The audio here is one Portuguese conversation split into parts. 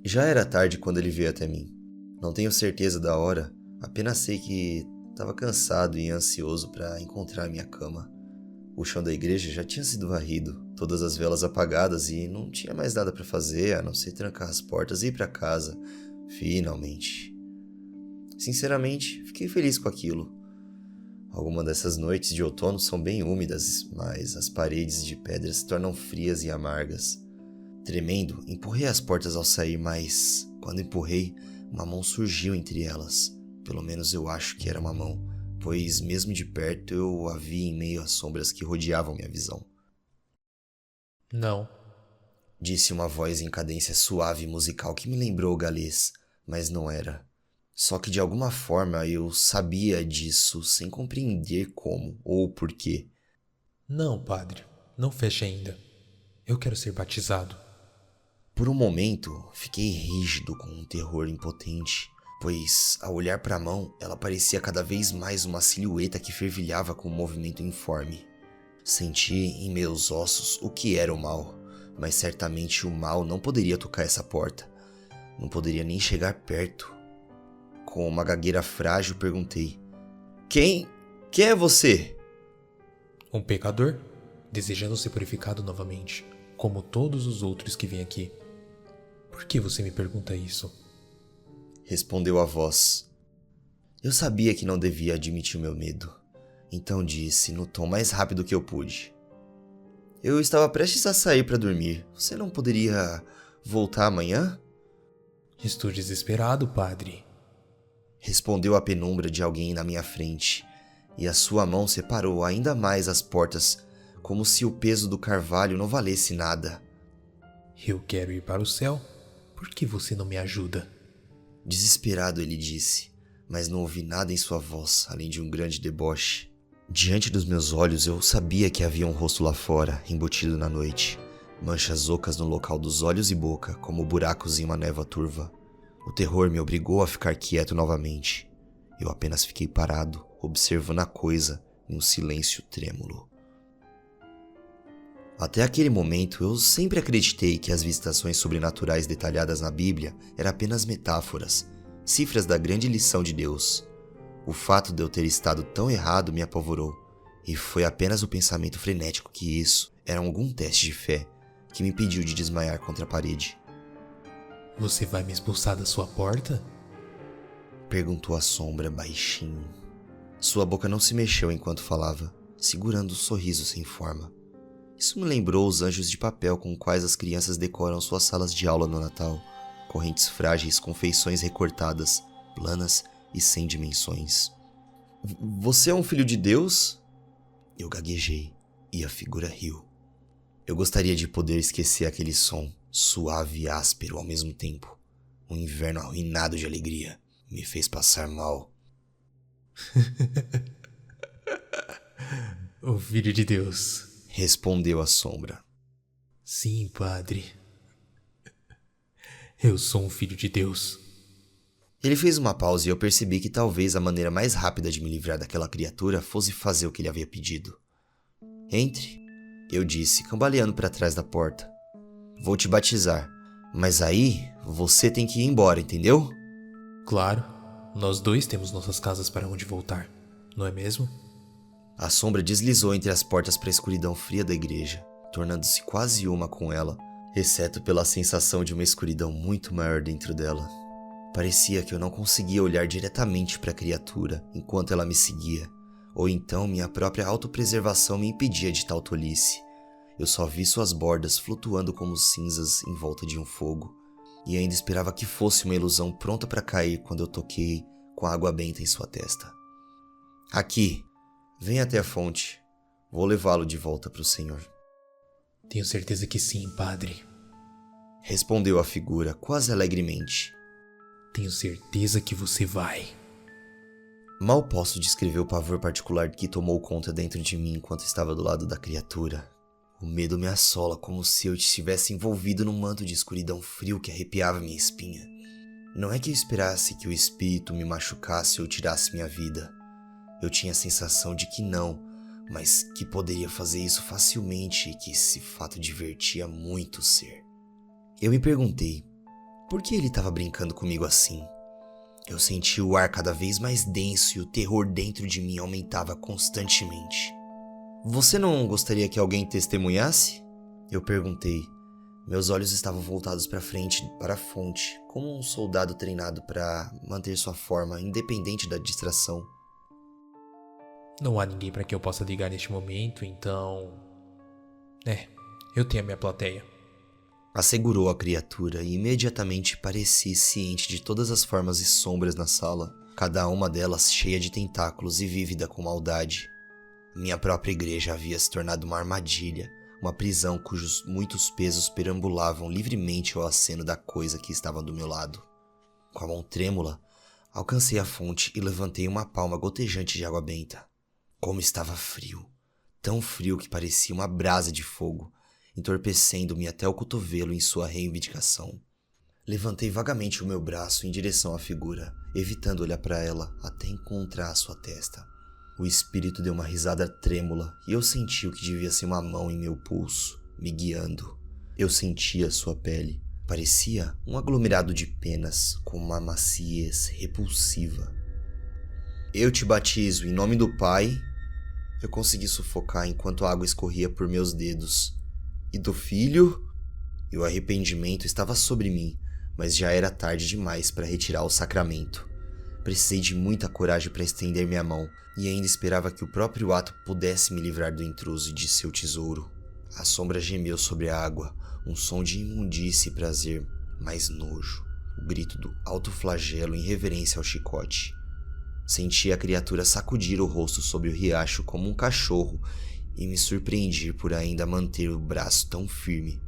Já era tarde quando ele veio até mim. Não tenho certeza da hora, apenas sei que estava cansado e ansioso para encontrar minha cama. O chão da igreja já tinha sido varrido, todas as velas apagadas e não tinha mais nada para fazer a não ser trancar as portas e ir para casa, finalmente. Sinceramente, fiquei feliz com aquilo. Algumas dessas noites de outono são bem úmidas, mas as paredes de pedra se tornam frias e amargas. Tremendo, empurrei as portas ao sair, mas quando empurrei, uma mão surgiu entre elas. Pelo menos eu acho que era uma mão, pois mesmo de perto eu a vi em meio às sombras que rodeavam minha visão. Não. Disse uma voz em cadência suave e musical que me lembrou o galês, mas não era. Só que de alguma forma eu sabia disso sem compreender como ou porquê. Não, padre. Não feche ainda. Eu quero ser batizado. Por um momento, fiquei rígido com um terror impotente, pois, ao olhar para a mão, ela parecia cada vez mais uma silhueta que fervilhava com um movimento informe. Senti em meus ossos o que era o mal, mas certamente o mal não poderia tocar essa porta. Não poderia nem chegar perto. Com uma gagueira frágil, perguntei: Quem é você? Um pecador, desejando ser purificado novamente, como todos os outros que vêm aqui. Por que você me pergunta isso? Respondeu a voz. Eu sabia que não devia admitir o meu medo. Então disse, no tom mais rápido que eu pude: Eu estava prestes a sair para dormir. Você não poderia voltar amanhã? Estou desesperado, padre. Respondeu a penumbra de alguém na minha frente, e a sua mão separou ainda mais as portas, como se o peso do carvalho não valesse nada. Eu quero ir para o céu. Por que você não me ajuda? Desesperado ele disse, mas não ouvi nada em sua voz, além de um grande deboche. Diante dos meus olhos eu sabia que havia um rosto lá fora, embutido na noite. Manchas ocas no local dos olhos e boca, como buracos em uma névoa turva. O terror me obrigou a ficar quieto novamente. Eu apenas fiquei parado, observando a coisa em um silêncio trêmulo. Até aquele momento, eu sempre acreditei que as visitações sobrenaturais detalhadas na Bíblia eram apenas metáforas, cifras da grande lição de Deus. O fato de eu ter estado tão errado me apavorou, e foi apenas o pensamento frenético que isso era algum teste de fé que me impediu de desmaiar contra a parede. Você vai me expulsar da sua porta? Perguntou a sombra baixinho. Sua boca não se mexeu enquanto falava, segurando o sorriso sem forma. Isso me lembrou os anjos de papel com quais as crianças decoram suas salas de aula no Natal. Correntes frágeis com feições recortadas, planas e sem dimensões. Você é um filho de Deus? Eu gaguejei e a figura riu. Eu gostaria de poder esquecer aquele som, suave e áspero ao mesmo tempo. Um inverno arruinado de alegria me fez passar mal. O Filho de Deus. Respondeu a sombra. Sim, padre. Eu sou um filho de Deus. Ele fez uma pausa e eu percebi que talvez a maneira mais rápida de me livrar daquela criatura fosse fazer o que ele havia pedido. Entre, eu disse, cambaleando para trás da porta. Vou te batizar, mas aí você tem que ir embora, entendeu? Claro, nós dois temos nossas casas para onde voltar, não é mesmo? A sombra deslizou entre as portas para a escuridão fria da igreja, tornando-se quase uma com ela, exceto pela sensação de uma escuridão muito maior dentro dela. Parecia que eu não conseguia olhar diretamente para a criatura enquanto ela me seguia, ou então minha própria autopreservação me impedia de tal tolice. Eu só vi suas bordas flutuando como cinzas em volta de um fogo, e ainda esperava que fosse uma ilusão pronta para cair quando eu toquei com a água benta em sua testa. Aqui! Venha até a fonte. Vou levá-lo de volta para o Senhor. Tenho certeza que sim, padre. Respondeu a figura, quase alegremente. Tenho certeza que você vai. Mal posso descrever o pavor particular que tomou conta dentro de mim enquanto estava do lado da criatura. O medo me assola como se eu estivesse envolvido num manto de escuridão frio que arrepiava minha espinha. Não é que eu esperasse que o espírito me machucasse ou tirasse minha vida. Eu tinha a sensação de que não, mas que poderia fazer isso facilmente e que esse fato divertia muito o ser. Eu me perguntei, Por que ele estava brincando comigo assim? Eu senti o ar cada vez mais denso e o terror dentro de mim aumentava constantemente. Você não gostaria que alguém testemunhasse? Eu perguntei. Meus olhos estavam voltados para frente, para a fonte, como um soldado treinado para manter sua forma independente da distração. Não há ninguém para quem eu possa ligar neste momento, então... eu tenho a minha plateia. Assegurou a criatura e imediatamente pareci ciente de todas as formas e sombras na sala, cada uma delas cheia de tentáculos e vívida com maldade. Minha própria igreja havia se tornado uma armadilha, uma prisão cujos muitos pesos perambulavam livremente ao aceno da coisa que estava do meu lado. Com a mão trêmula, alcancei a fonte e levantei uma palma gotejante de água benta. Como estava frio, tão frio que parecia uma brasa de fogo, entorpecendo-me até o cotovelo em sua reivindicação. Levantei vagamente o meu braço em direção à figura, evitando olhar para ela até encontrar a sua testa. O espírito deu uma risada trêmula e eu senti o que devia ser uma mão em meu pulso, me guiando. Eu sentia sua pele. Parecia um aglomerado de penas com uma maciez repulsiva. Eu te batizo em nome do Pai. Eu consegui sufocar enquanto a água escorria por meus dedos. E do Filho? E o arrependimento estava sobre mim, mas já era tarde demais para retirar o sacramento. Precisei de muita coragem para estender minha mão, e ainda esperava que o próprio ato pudesse me livrar do intruso e de seu tesouro. A sombra gemeu sobre a água, um som de imundície e prazer, mais nojo, o grito do alto flagelo em reverência ao chicote. Senti a criatura sacudir o rosto sobre o riacho como um cachorro e me surpreendi por ainda manter o braço tão firme.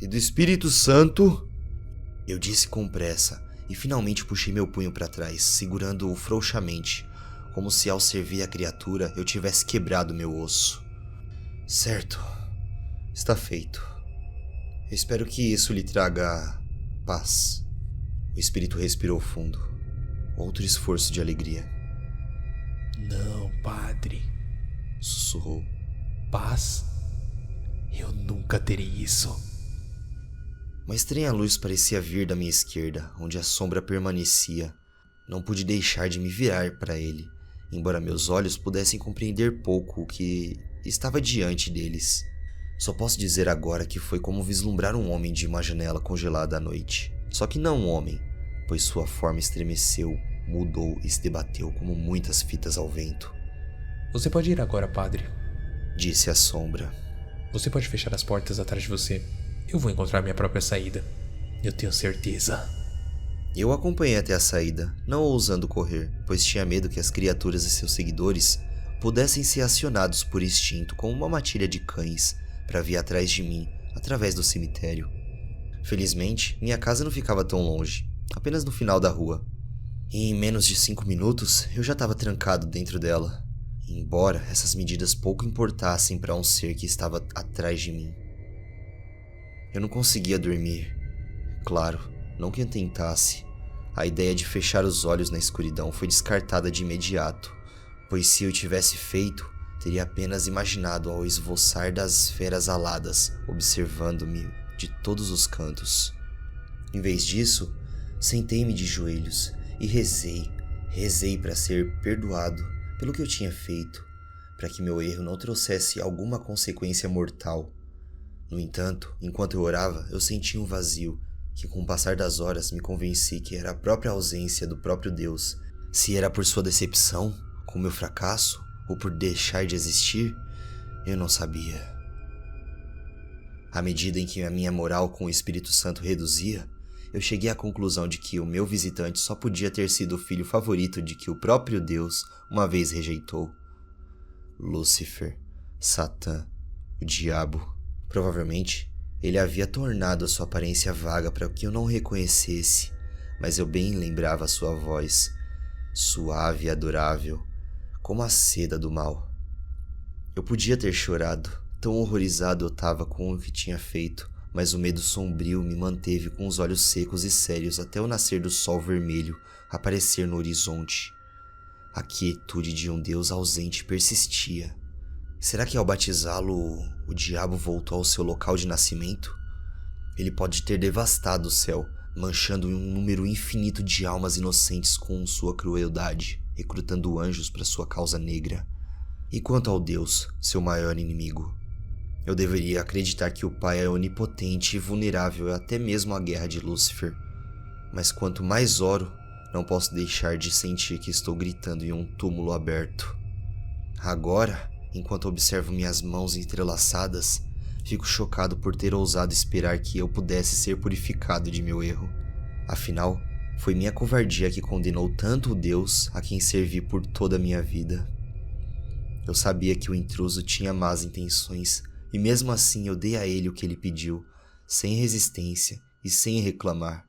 E do Espírito Santo? Eu disse com pressa e finalmente puxei meu punho para trás, segurando-o frouxamente, como se ao servir a criatura eu tivesse quebrado meu osso. Certo, está feito. Eu espero que isso lhe traga paz. O espírito respirou fundo. Outro esforço de alegria. Não, padre. Sussurrou. Paz? Eu nunca terei isso. Uma estranha luz parecia vir da minha esquerda, onde a sombra permanecia. Não pude deixar de me virar para ele, embora meus olhos pudessem compreender pouco o que estava diante deles. Só posso dizer agora que foi como vislumbrar um homem de uma janela congelada à noite. Só que não um homem, pois sua forma estremeceu, mudou e se debateu como muitas fitas ao vento. Você pode ir agora, padre, disse a sombra. Você pode fechar as portas atrás de você. Eu vou encontrar minha própria saída. Eu tenho certeza. Eu acompanhei até a saída, não ousando correr, pois tinha medo que as criaturas e seus seguidores pudessem ser acionados por instinto como uma matilha de cães para vir atrás de mim, através do cemitério. Felizmente, minha casa não ficava tão longe, apenas no final da rua. E em menos de 5 minutos, eu já estava trancado dentro dela, embora essas medidas pouco importassem para um ser que estava atrás de mim. Eu não conseguia dormir. Claro, não que eu tentasse. A ideia de fechar os olhos na escuridão foi descartada de imediato, pois se eu tivesse feito, teria apenas imaginado ao esvoaçar das feras aladas, observando-me de todos os cantos. Em vez disso, sentei-me de joelhos e rezei para ser perdoado pelo que eu tinha feito, para que meu erro não trouxesse alguma consequência mortal. No entanto, enquanto eu orava, eu senti um vazio, que com o passar das horas me convenci que era a própria ausência do próprio Deus. Se era por sua decepção, com meu fracasso, ou por deixar de existir, eu não sabia. À medida em que a minha moral com o Espírito Santo reduzia, eu cheguei à conclusão de que o meu visitante só podia ter sido o filho favorito de que o próprio Deus uma vez rejeitou. Lúcifer, Satã, o diabo. Provavelmente, ele havia tornado a sua aparência vaga para que eu não o reconhecesse, mas eu bem lembrava a sua voz, suave e adorável, como a seda do mal. Eu podia ter chorado, tão horrorizado eu estava com o que tinha feito, mas o medo sombrio me manteve com os olhos secos e sérios até o nascer do sol vermelho aparecer no horizonte. A quietude de um Deus ausente persistia. Será que ao batizá-lo, o diabo voltou ao seu local de nascimento? Ele pode ter devastado o céu, manchando um número infinito de almas inocentes com sua crueldade, recrutando anjos para sua causa negra. E quanto ao Deus, seu maior inimigo? Eu deveria acreditar que o Pai é onipotente e vulnerável até mesmo à guerra de Lúcifer. Mas quanto mais oro, não posso deixar de sentir que estou gritando em um túmulo aberto. Agora, enquanto observo minhas mãos entrelaçadas, fico chocado por ter ousado esperar que eu pudesse ser purificado de meu erro. Afinal, foi minha covardia que condenou tanto o Deus a quem servi por toda a minha vida. Eu sabia que o intruso tinha más intenções, e mesmo assim eu dei a ele o que ele pediu, sem resistência e sem reclamar.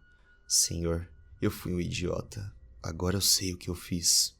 Senhor, eu fui um idiota. Agora eu sei o que eu fiz.